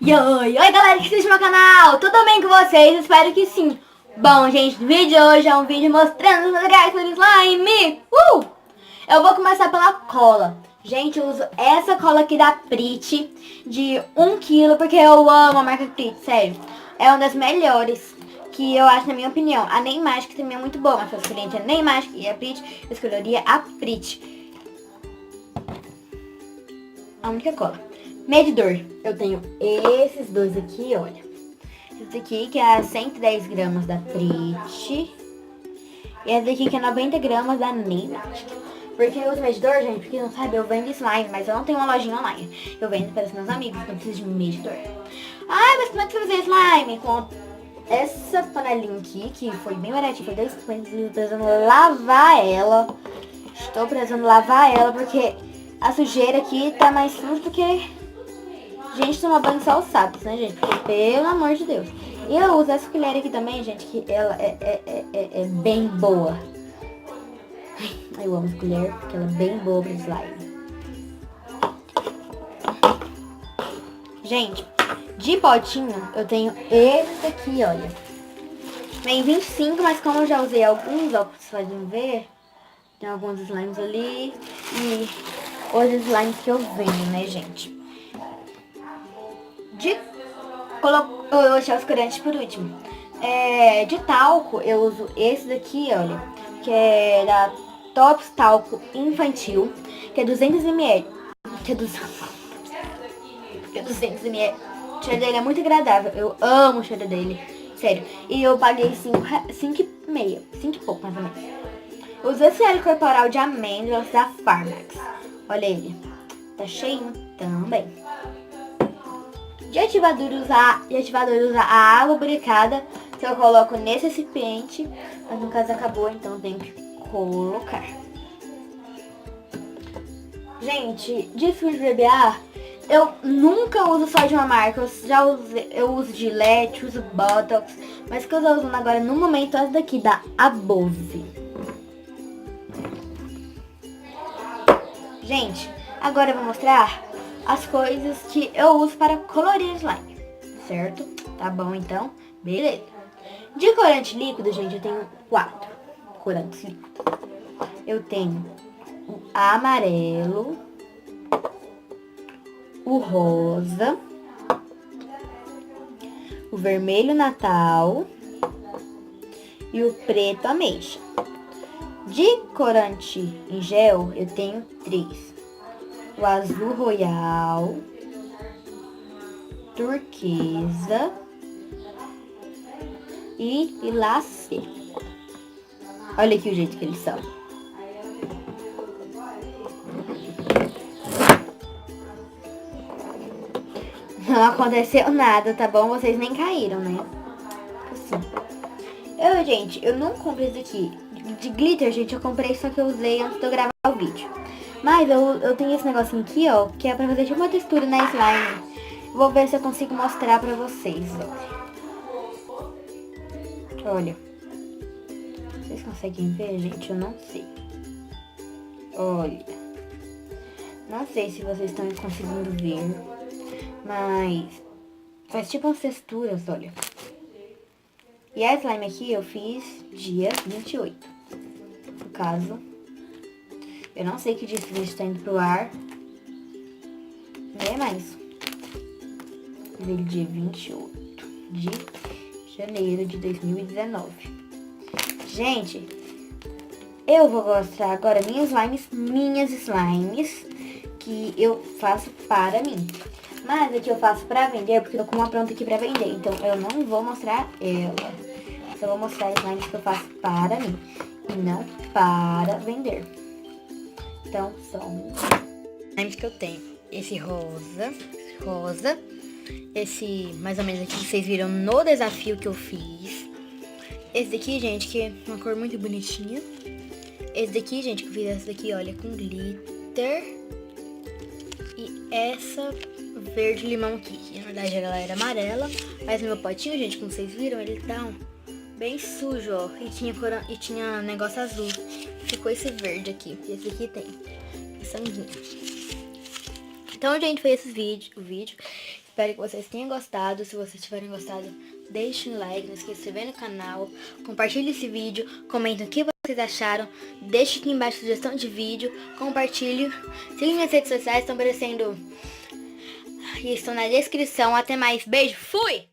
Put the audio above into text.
Oi, galera que assiste meu canal, tudo bem com vocês? Espero que sim. Bom, gente, o vídeo de hoje é um vídeo mostrando os materiais do slime. Eu vou começar pela cola. Gente, eu uso essa cola aqui da Prit de 1 kg, porque eu amo a marca Prit, sério. É uma das melhores que eu acho, na minha opinião. A Nem Mágica também é muito boa, mas se eu escolher entre a Nem Mágica e a Prit, eu escolheria a Prit. A única cola. Medidor. Eu tenho esses dois aqui, olha. Esse aqui que é 110 gramas da Prit. E esse aqui que é 90 gramas da Nem Mágica. Porque eu uso medidor, gente, porque não sabe, eu vendo slime, mas eu não tenho uma lojinha online. Eu vendo para os meus amigos, então eu preciso de medidor. Ah, mas como é que você fazer slime? Com essa panelinha aqui, que foi bem baratinha, foi 2,50, estou precisando lavar ela. Estou precisando lavar ela, porque a sujeira aqui tá mais suja do que gente toma banho só os sábados, né, gente? Porque, pelo amor de Deus. E eu uso essa colher aqui também, gente, que ela é bem boa. Eu amo essa colher, porque ela é bem boa pro slime. Gente, de potinho, eu tenho esse aqui, olha. Vem 25, mas como eu já usei alguns, ó, vocês podem ver, tem alguns slimes ali e os slimes que eu venho, né, gente? Eu vou deixar os corantes por último. De talco, eu uso esse daqui, olha, que é da Tops Talco Infantil, que é 200 ml. Que é 200 ml. O cheiro dele é muito agradável, eu amo o cheiro dele, sério. E eu paguei 5,5, 5 e pouco, mais ou menos. Uso esse óleo corporal de amêndoas da Farmax. Olha ele, tá cheinho também. De ativador usar a água lubrificada, que eu coloco nesse recipiente, mas no caso acabou, então tenho que colocar. Gente, de fio de BBA, eu nunca uso só de uma marca, eu uso Gillette, uso Botox, mas que eu tô usando agora no momento é essa daqui, da Above. Gente, agora eu vou mostrar as coisas que eu uso para colorir slime, certo? Tá bom, então, beleza. De corante líquido, gente, eu tenho 4 corantes líquidos. Eu tenho o amarelo, o rosa, o vermelho natal e o preto ameixa. De corante em gel, eu tenho 3. O azul royal, turquesa e lacê. Olha aqui o jeito que eles são. Não aconteceu nada, tá bom? Vocês nem caíram, né? Assim. Gente, eu não comprei isso aqui. De glitter, gente, eu comprei, só que eu usei antes de eu gravar o vídeo. Mas eu tenho esse negocinho aqui, ó, que é pra fazer tipo uma textura na slime. Vou ver se eu consigo mostrar pra vocês, ó. Olha. Vocês conseguem ver, gente? Eu não sei. Olha. Não sei se vocês estão conseguindo ver. Mas faz tipo umas texturas, olha. E a slime aqui eu fiz dia 28. No caso, eu não sei que dia esse vídeo está indo pro ar, né, mas veio dia 28 de janeiro de 2019. Gente, eu vou mostrar agora minhas slimes que eu faço para mim. Mas aqui eu faço pra vender, porque eu tô com uma pronta aqui pra vender. Então eu não vou mostrar ela. Só vou mostrar as slimes que eu faço para mim e não para vender. Então, são slimes que eu tenho. Esse rosa. Esse, mais ou menos aqui, que vocês viram no desafio que eu fiz. Esse daqui, gente, que é uma cor muito bonitinha. Esse daqui, gente, que eu fiz essa daqui, olha, com glitter. E essa verde limão aqui, que na verdade ela era amarela. Mas no meu potinho, gente, como vocês viram, ele tá bem sujo, ó. E tinha negócio azul. Ficou esse verde aqui. E esse aqui tem sanguinho. Então, gente, foi esse o vídeo. Espero que vocês tenham gostado. Se vocês tiverem gostado, deixe um like, não esqueça de se inscrever no canal, compartilhe esse vídeo, comentem o que vocês acharam, deixe aqui embaixo sugestão de vídeo, compartilhe, siga minhas redes sociais, estão aparecendo e estão na descrição. Até mais, beijo, fui!